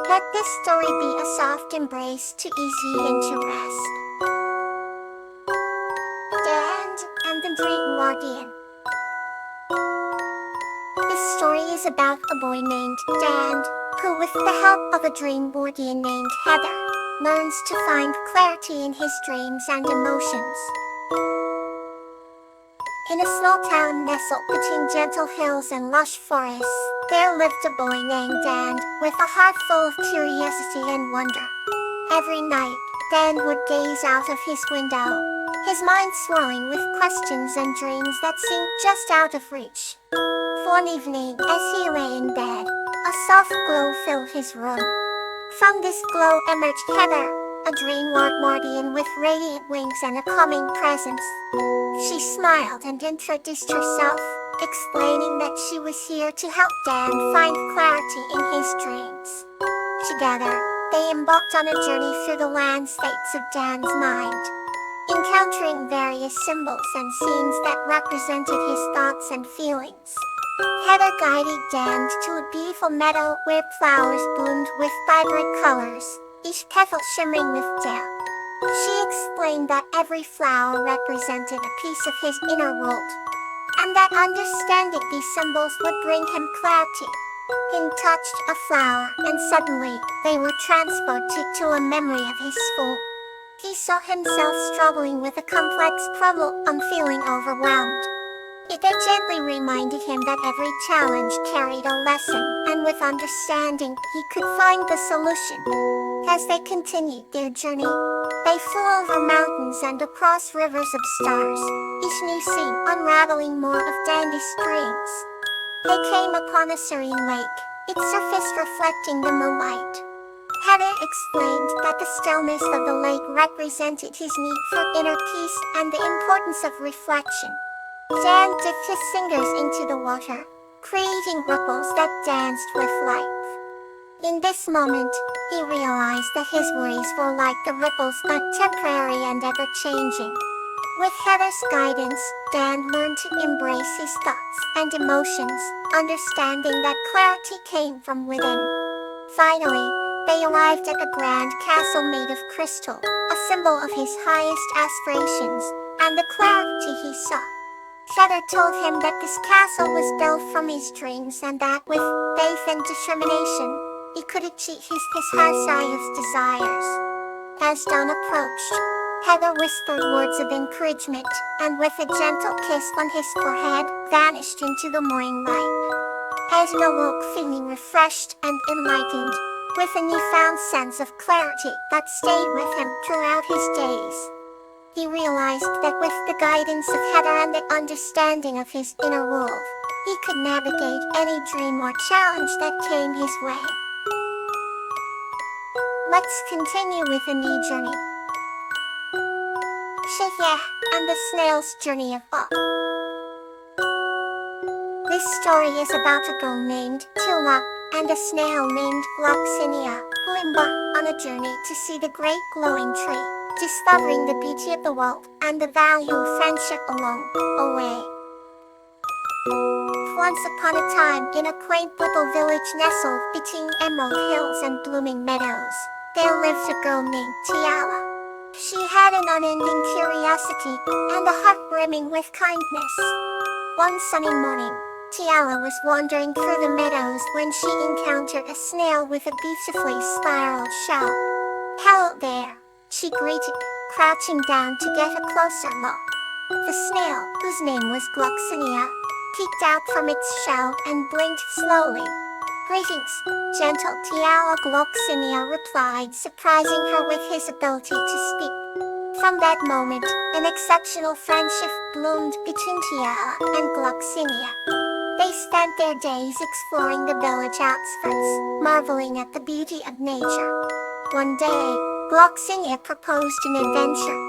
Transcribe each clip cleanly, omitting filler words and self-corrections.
Let this story be a soft embrace to ease you into rest. Dan and the Dream Guardian. This story is about a boy named Dan, who with the help of a dream guardian named Heather, learns to find clarity in his dreams and emotions. In a small town nestled between gentle hills and lush forests, there lived a boy named Dan, with a heart full of curiosity and wonder. Every night, Dan would gaze out of his window, his mind swirling with questions and dreams that seemed just out of reach. One evening, as he lay in bed, a soft glow filled his room. From this glow emerged Heather, a dream guardian with radiant wings and a calming presence. She smiled and introduced herself, explaining that she was here to help Dan find clarity in his dreams. Together, they embarked on a journey through the landscapes of Dan's mind, encountering various symbols and scenes that represented his thoughts and feelings. Heather guided Dan to a beautiful meadow where flowers bloomed with vibrant colors, each petal shimmering with dew. She explained that every flower represented a piece of his inner world, and that understanding these symbols would bring him clarity. He touched a flower, and suddenly, they were transported to a memory of his school. He saw himself struggling with a complex problem and feeling overwhelmed. It gently reminded him that every challenge carried a lesson, and with understanding, he could find the solution. As they continued their journey, they flew over mountains and across rivers of stars, each new scene unraveling more of Dandy's dreams. They came upon a serene lake, its surface reflecting the moonlight. Heather explained that the stillness of the lake represented his need for inner peace and the importance of reflection. Dan dipped his fingers into the water, creating ripples that danced with life. In this moment, he realized that his worries were like the ripples, but temporary and ever-changing. With Heather's guidance, Dan learned to embrace his thoughts and emotions, understanding that clarity came from within. Finally, they arrived at a grand castle made of crystal, a symbol of his highest aspirations, and the clarity he sought. Heather told him that this castle was built from his dreams and that with faith and determination, he could achieve his highest desires. As dawn approached, Heather whispered words of encouragement, and with a gentle kiss on his forehead, vanished into the morning light. As he awoke feeling refreshed and enlightened, with a newfound sense of clarity that stayed with him throughout his days. He realized that with the guidance of Heather and the understanding of his inner world, he could navigate any dream or challenge that came his way. Let's continue with a new journey. Shihye and the Snail's Journey of Awe. This story is about a girl named Tula and a snail named Gloxinia, who embarked on a journey to see the great glowing tree, discovering the beauty of the world and the value of friendship along the way. Once upon a time, in a quaint little village nestled between emerald hills and blooming meadows, there lived a girl named Tiala. She had an unending curiosity and a heart brimming with kindness. One sunny morning, Tiala was wandering through the meadows when she encountered a snail with a beautifully spiraled shell. "Hello there," she greeted, crouching down to get a closer look. The snail, whose name was Gloxinia, peeked out from its shell and blinked slowly. "Greetings, gentle Tiala," Gloxinia replied, surprising her with his ability to speak. From that moment, an exceptional friendship bloomed between Tiala and Gloxinia. They spent their days exploring the village outskirts, marveling at the beauty of nature. One day, Gloxinia proposed an adventure.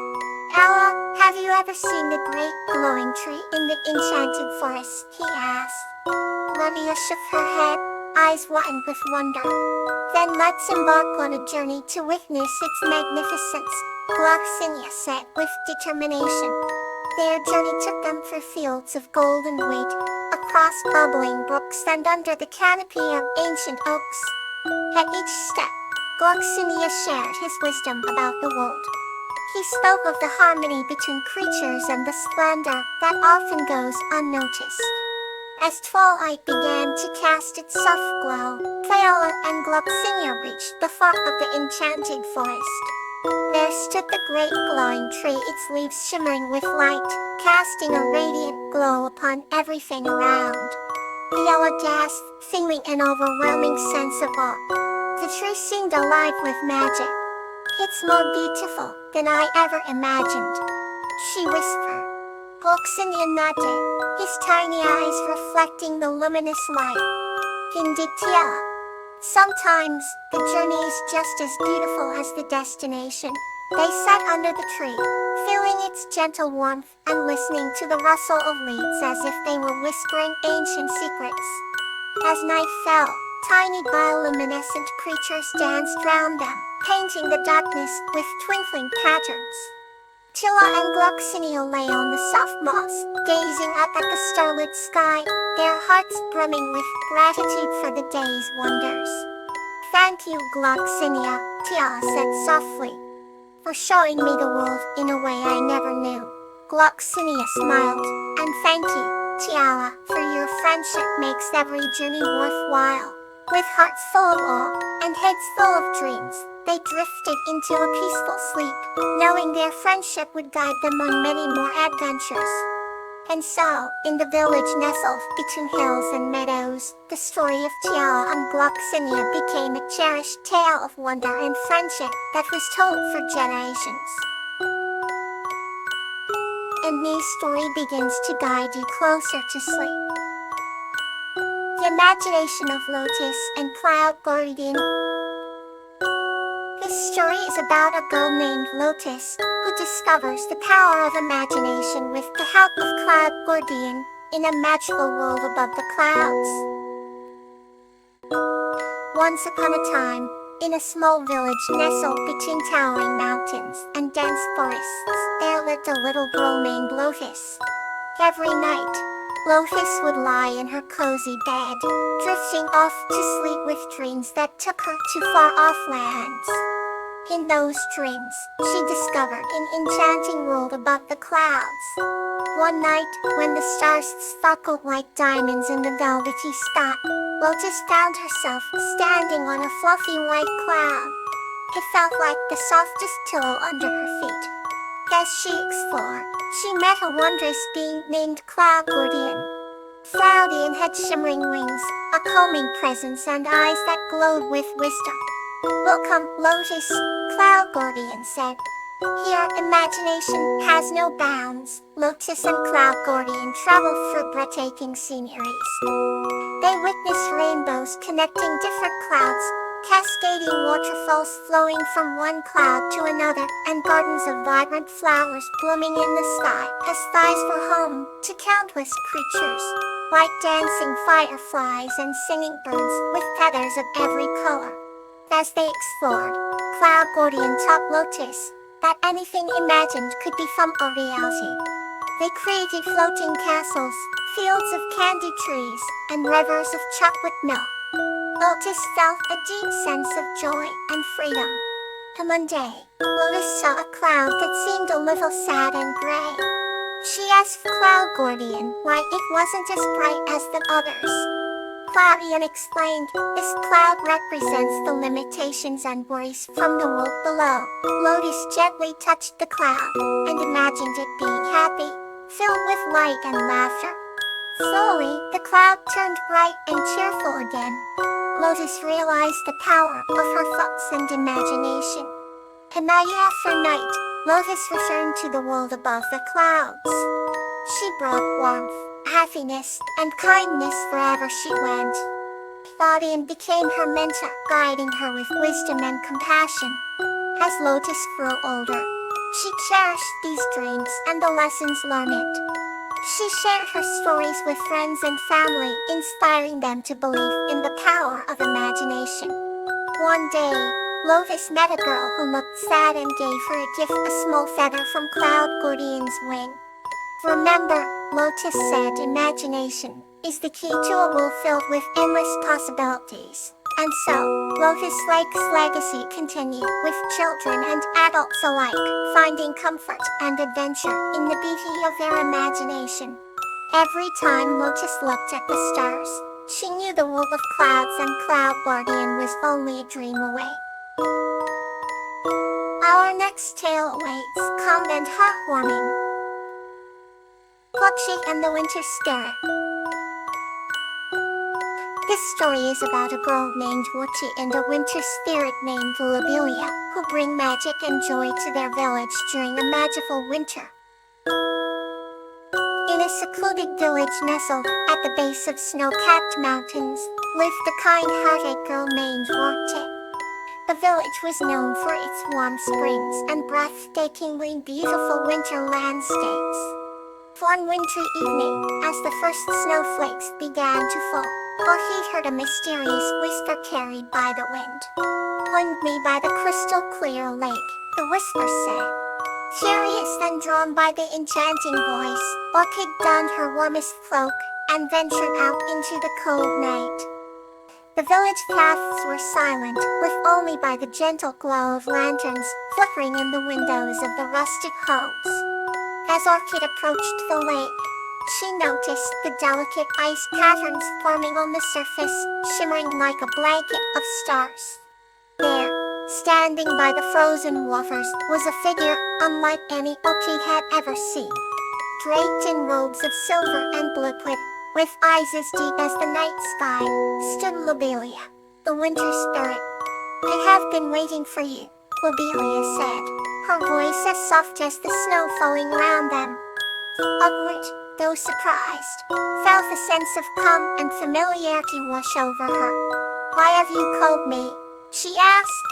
"Ella, have you ever seen the great glowing tree in the enchanted forest?" he asked. Gloxinia shook her head, eyes widened with wonder. "Then let's embark on a journey to witness its magnificence," Gloxinia said with determination. Their journey took them through fields of golden wheat, across bubbling brooks and under the canopy of ancient oaks. At each step, Gloxinia shared his wisdom about the world. He spoke of the harmony between creatures and the splendor that often goes unnoticed. As twilight began to cast its soft glow, Crayola and Gloxinia reached the far of the enchanted forest. There stood the great glowing tree, its leaves shimmering with light, casting a radiant glow upon everything around. Crayola gasped, feeling an overwhelming sense of awe. The tree seemed alive with magic. "It's more beautiful than I ever imagined," she whispered. Gloxinia nodded, his tiny eyes reflecting the luminous light. "Hindi Tiala. Sometimes, the journey is just as beautiful as the destination." They sat under the tree, feeling its gentle warmth and listening to the rustle of leaves as if they were whispering ancient secrets. As night fell, tiny bioluminescent creatures danced round them, painting the darkness with twinkling patterns. Tila and Gloxinia lay on the soft moss, gazing up at the starlit sky, their hearts brimming with gratitude for the day's wonders. "Thank you, Gloxinia," Tila said softly, "for showing me the world in a way I never knew." Gloxinia smiled, "And thank you, Tiala, for your friendship makes every journey worthwhile." With hearts full of awe and heads full of dreams, they drifted into a peaceful sleep, knowing their friendship would guide them on many more adventures. And so, in the village nestled between hills and meadows, the story of Tiala and Gloxinia became a cherished tale of wonder and friendship that was told for generations. A new story begins to guide you closer to sleep. The Imagination of Lotus and Cloud Guardian. This story is about a girl named Lotus, who discovers the power of imagination with the help of Cloud Guardian, in a magical world above the clouds. Once upon a time, in a small village nestled between towering mountains and dense forests, there lived a little girl named Lotus. Every night, Lotus would lie in her cozy bed, drifting off to sleep with dreams that took her to far-off lands. In those dreams, she discovered an enchanting world above the clouds. One night, when the stars sparkled like diamonds in the velvety sky, Lotus found herself standing on a fluffy white cloud. It felt like the softest pillow under her feet. As she explored, she met a wondrous being named Cloud Guardian. Cloudy and had shimmering wings, a calming presence and eyes that glowed with wisdom. "Welcome, Lotus," Cloud Guardian said. "Here, imagination has no bounds." Lotus and Cloud Guardian traveled through breathtaking sceneries. They witnessed rainbows connecting different clouds, cascading waterfalls flowing from one cloud to another, and gardens of vibrant flowers blooming in the sky as skies were home to countless creatures, like dancing fireflies and singing birds with feathers of every color. As they explored, Cloud Guardian taught Lotus that anything imagined could become a reality. They created floating castles, fields of candy trees, and rivers of chocolate milk. Lotus felt a deep sense of joy and freedom. And one day, Lotus saw a cloud that seemed a little sad and gray. She asked Cloud Guardian why it wasn't as bright as the others. Cloudian explained, "This cloud represents the limitations and worries from the world below." Lotus gently touched the cloud and imagined it being happy, filled with light and laughter. Slowly, the cloud turned bright and cheerful again. Lotus realized the power of her thoughts and imagination. And night after night, Lotus returned to the world above the clouds. She brought warmth, happiness, and kindness wherever she went. Claudian became her mentor, guiding her with wisdom and compassion. As Lotus grew older, she cherished these dreams and the lessons learned. She shared her stories with friends and family, inspiring them to believe in the power of imagination. One day, Lotus met a girl who looked sad and gave her a gift, a small feather from Cloud Guardian's wing. "Remember," Lotus said, "imagination is the key to a world filled with endless possibilities." And so, Lotus Lake's legacy continued, with children and adults alike finding comfort and adventure in the beauty of their imagination. Every time Lotus looked at the stars, she knew the world of clouds and Cloud Guardian was only a dream away. Our next tale awaits, calm and heartwarming. Pochi and the Winter Spirit. This story is about a girl named Wuchi and a winter spirit named Lobelia, who bring magic and joy to their village during a magical winter. In a secluded village nestled at the base of snow-capped mountains, lived a kind-hearted girl named Wuchi. The village was known for its warm springs and breathtakingly beautiful winter landscapes. One wintry evening, as the first snowflakes began to fall, Pochi heard a mysterious whisper carried by the wind. "Point me by the crystal-clear lake," the whisper said. Curious and drawn by the enchanting voice, Pochi donned her warmest cloak and ventured out into the cold night. The village paths were silent, with only by the gentle glow of lanterns flickering in the windows of the rustic homes. As Orchid approached the lake, she noticed the delicate ice patterns forming on the surface, shimmering like a blanket of stars. There, standing by the frozen waters, was a figure unlike any Orchid had ever seen. Draped in robes of silver and liquid, with eyes as deep as the night sky, stood Lobelia, the winter spirit. "I have been waiting for you," Lobelia said, her voice as soft as the snow falling around them. Upward, though surprised, felt a sense of calm and familiarity wash over her. "Why have you called me?" she asked.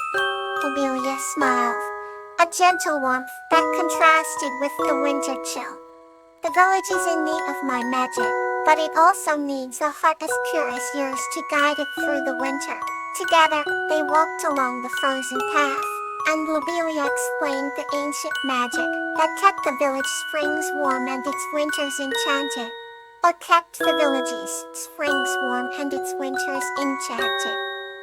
Lobelia smiled, a gentle warmth that contrasted with the winter chill. "The village is in need of my magic, but it also needs a heart as pure as yours to guide it through the winter." Together, they walked along the frozen path, and Lobelia explained the ancient magic that kept the village springs warm and its winters enchanted. Or kept the village's springs warm and its winters enchanted.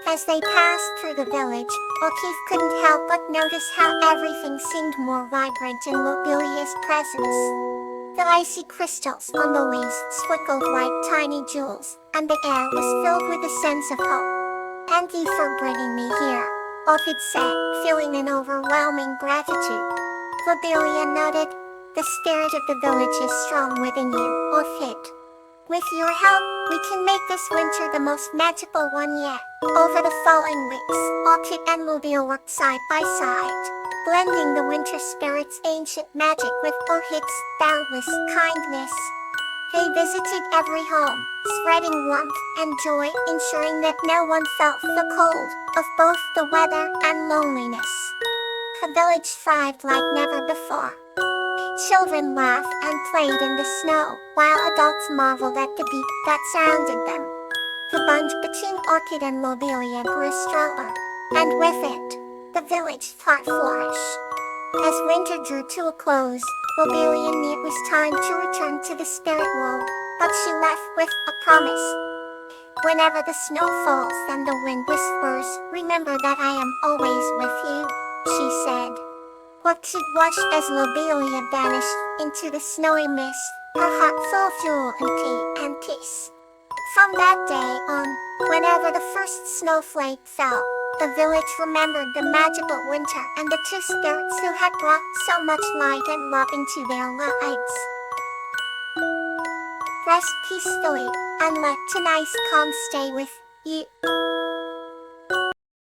As they passed through the village, O'Keefe couldn't help but notice how everything seemed more vibrant in Lobelia's presence. The icy crystals on the leaves sparkled like tiny jewels, and the air was filled with a sense of hope. "Thank you for bringing me here," Orchid said, feeling an overwhelming gratitude. Lobelia nodded. "The spirit of the village is strong within you, Orchid. With your help, we can make this winter the most magical one yet." Over the following weeks, Orchid and Lobelia worked side by side, blending the winter spirit's ancient magic with Orchid's boundless kindness. They visited every home, spreading warmth and joy, ensuring that no one felt the cold of both the weather and loneliness. The village thrived like never before. Children laughed and played in the snow, while adults marveled at the beauty that surrounded them. The bond between Orchid and Lobelia grew stronger, and with it, the village flourished. As winter drew to a close, Lobelia knew it was time to return to the spirit world, but she left with a promise. "Whenever the snow falls and the wind whispers, remember that I am always with you," she said. Orchid watched as Lobelia vanished into the snowy mist, her heart full of joy and peace. From that day on, whenever the first snowflake fell, the village remembered the magical winter and the two spirits who had brought so much light and love into their lives. Rest peacefully, and let tonight's calm stay with you.